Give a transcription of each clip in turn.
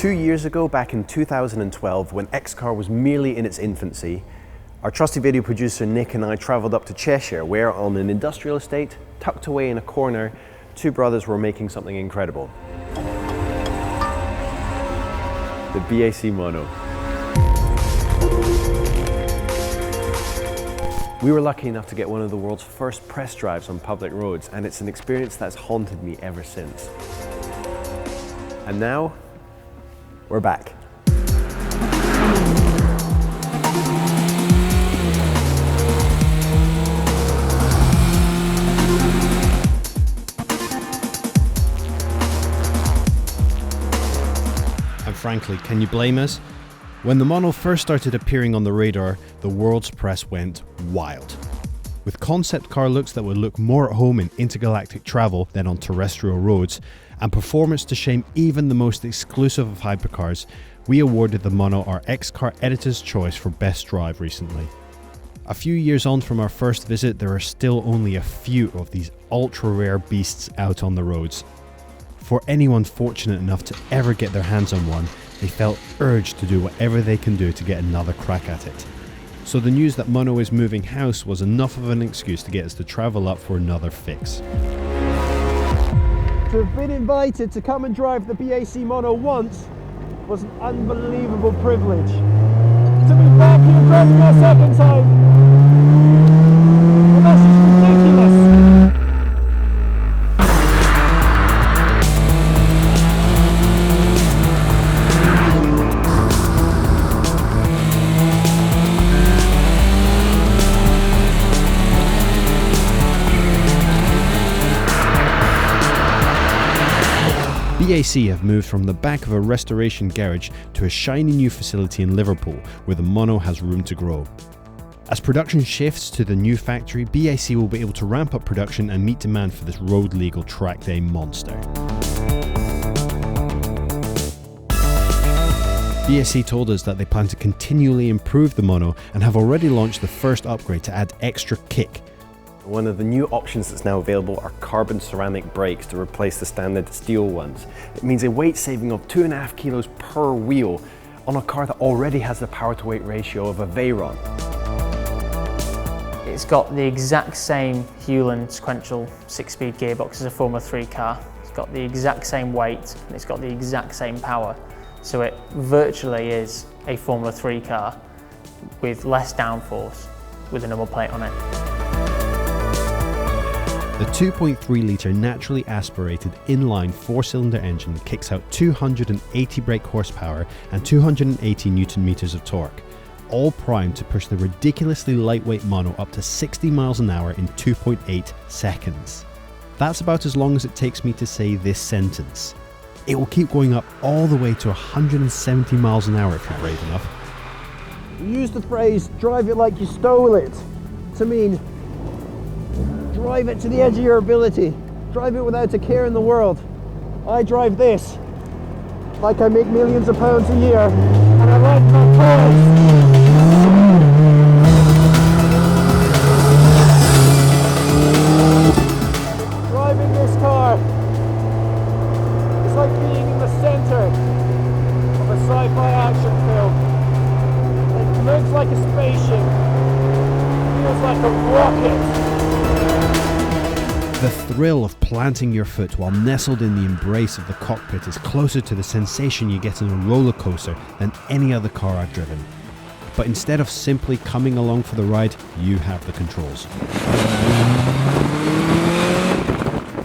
2 years ago, back in 2012, when XCAR was merely in its infancy, our trusty video producer Nick and I travelled up to Cheshire, where on an industrial estate, tucked away in a corner, two brothers were making something incredible. The BAC Mono. We were lucky enough to get one of the world's first press drives on public roads, and it's an experience that's haunted me ever since. And now, we're back. And frankly, can you blame us? When the Mono first started appearing on the radar, the world's press went wild. With concept car looks that would look more at home in intergalactic travel than on terrestrial roads, and performance to shame even the most exclusive of hypercars, we awarded the Mono our XCAR Editor's Choice for Best Drive recently. A few years on from our first visit, there are still only a few of these ultra-rare beasts out on the roads. For anyone fortunate enough to ever get their hands on one, they felt urged to do whatever they can do to get another crack at it. So the news that Mono is moving house was enough of an excuse to get us to travel up for another fix. To have been invited to come and drive the BAC Mono once was an unbelievable privilege. To be back here driving a second time, well, that's just ridiculous. BAC have moved from the back of a restoration garage to a shiny new facility in Liverpool, where the Mono has room to grow. As production shifts to the new factory, BAC will be able to ramp up production and meet demand for this road-legal track day monster. BAC told us that they plan to continually improve the Mono and have already launched the first upgrade to add extra kick. One of the new options that's now available are carbon ceramic brakes to replace the standard steel ones. It means a weight saving of 2.5 kilos per wheel on a car that already has the power to weight ratio of a Veyron. It's got the exact same Hewland sequential 6-speed gearbox as a Formula 3 car. It's got the exact same weight and it's got the exact same power. So it virtually is a Formula 3 car with less downforce with a number plate on it. The 2.3 litre naturally aspirated inline 4-cylinder engine kicks out 280 brake horsepower and 280 Newton meters of torque, all primed to push the ridiculously lightweight Mono up to 60 miles an hour in 2.8 seconds. That's about as long as it takes me to say this sentence. It will keep going up all the way to 170 miles an hour if you're brave enough. You use the phrase, drive it like you stole it, to mean drive it to the edge of your ability. Drive it without a care in the world. I drive this like I make millions of pounds a year, and I like my toys. Driving this car is like being in the center of a sci-fi action film. It looks like a spaceship. It feels like a rocket. The thrill of planting your foot while nestled in the embrace of the cockpit is closer to the sensation you get in a roller coaster than any other car I've driven. But instead of simply coming along for the ride, you have the controls.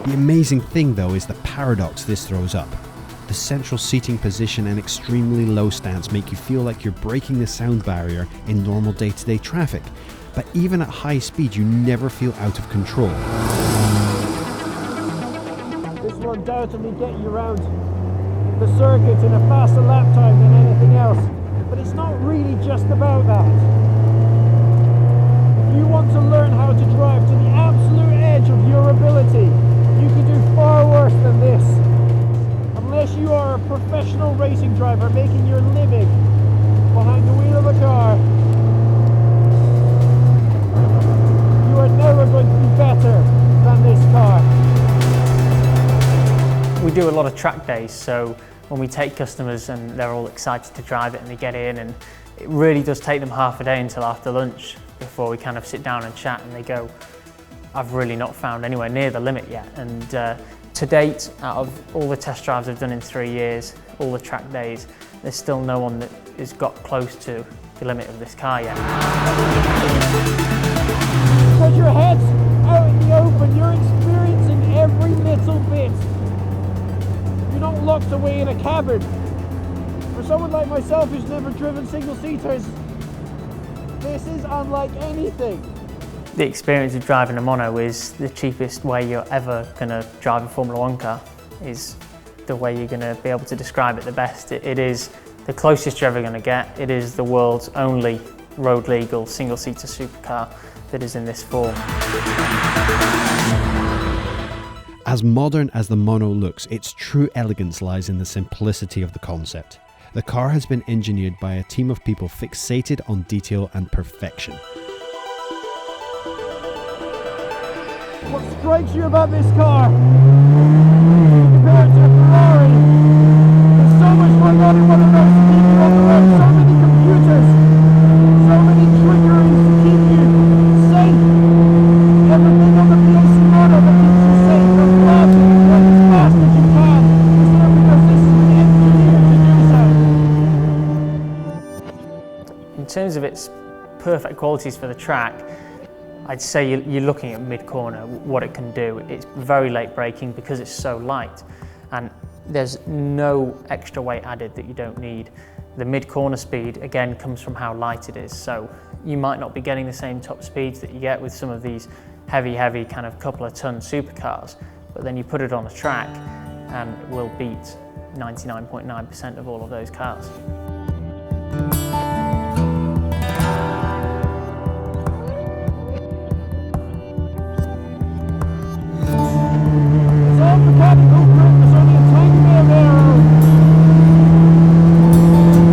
The amazing thing though is the paradox this throws up. The central seating position and extremely low stance make you feel like you're breaking the sound barrier in normal day-to-day traffic. But even at high speed, you never feel out of control. This will undoubtedly get you around the circuit in a faster lap time than anything else. But it's not really just about that. If you want to learn how to drive to the absolute edge of your ability, you can do far worse than this. Unless you are a professional racing driver making your living behind the wheel of a car, you are never going to be better than this car. We do a lot of track days, so when we take customers and they're all excited to drive it and they get in, and it really does take them half a day until after lunch before we kind of sit down and chat, and they go, I've really not found anywhere near the limit yet. And to date, out of all the test drives I've done in 3 years, all the track days, there's still no one that has got close to the limit of this car yet. Because your head's out in the open, you're experiencing every little bit. You're not locked away in a cabin. For someone like myself who's never driven single-seaters, this is unlike anything. The experience of driving a mono is the cheapest way you're ever going to drive a Formula 1 car, is the way you're going to be able to describe it the best. It is the closest you're ever going to get. It is the world's only road legal single-seater supercar that is in this form. As modern as the Mono looks, its true elegance lies in the simplicity of the concept. The car has been engineered by a team of people fixated on detail and perfection. What strikes you about this car, compared to a Ferrari, there's so much going on in one of those to keep you on the road, so many computers, so many triggerings to keep you safe. Everything on the BAC Mono that keeps you safe from blasting and going as fast as you can, is there because this is engineered to do so. In terms of its perfect qualities for the track, I'd say you're looking at mid-corner, what it can do. It's very late braking because it's so light, and there's no extra weight added that you don't need. The mid-corner speed, again, comes from how light it is, so you might not be getting the same top speeds that you get with some of these heavy kind of couple of ton supercars, but then you put it on a track and it will beat 99.9% of all of those cars. Mechanical grip, there's only a tiny bit of aero.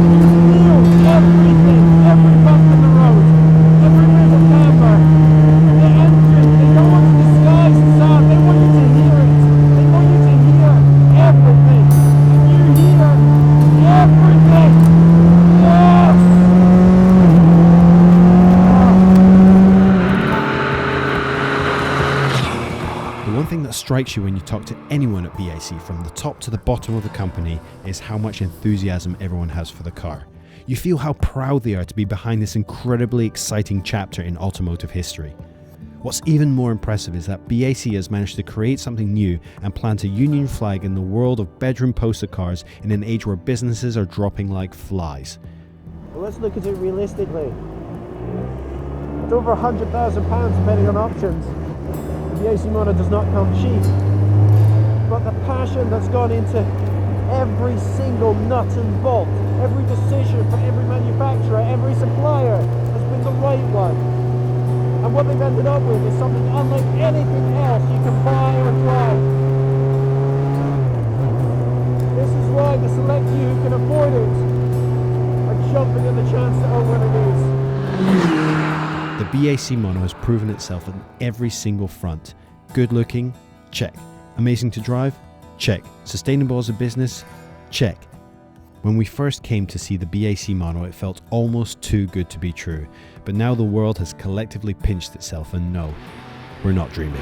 You feel everything, every bump in the road, every bit of camber, the engine. They don't want to disguise the sound, they want you to hear it. They want you to hear everything. And you hear everything. Yes! The one thing that strikes you when you talk to anyone at BAC, from the top to the bottom of the company, is how much enthusiasm everyone has for the car. You feel how proud they are to be behind this incredibly exciting chapter in automotive history. What's even more impressive is that BAC has managed to create something new and plant a Union flag in the world of bedroom poster cars in an age where businesses are dropping like flies. Well, let's look at it realistically. It's over £100,000 depending on options. The BAC Mono does not come cheap, but the passion that's gone into every single nut and bolt, every decision for every manufacturer, every supplier has been the right one. And what they've ended up with is something unlike anything else you can buy or drive. This is why the select few who can afford it are jumping at the chance to own one of these. The BAC Mono has proven itself on every single front. Good looking? Check. Amazing to drive? Check. Sustainable as a business? Check. When we first came to see the BAC Mono, it felt almost too good to be true. But now the world has collectively pinched itself, and no, we're not dreaming.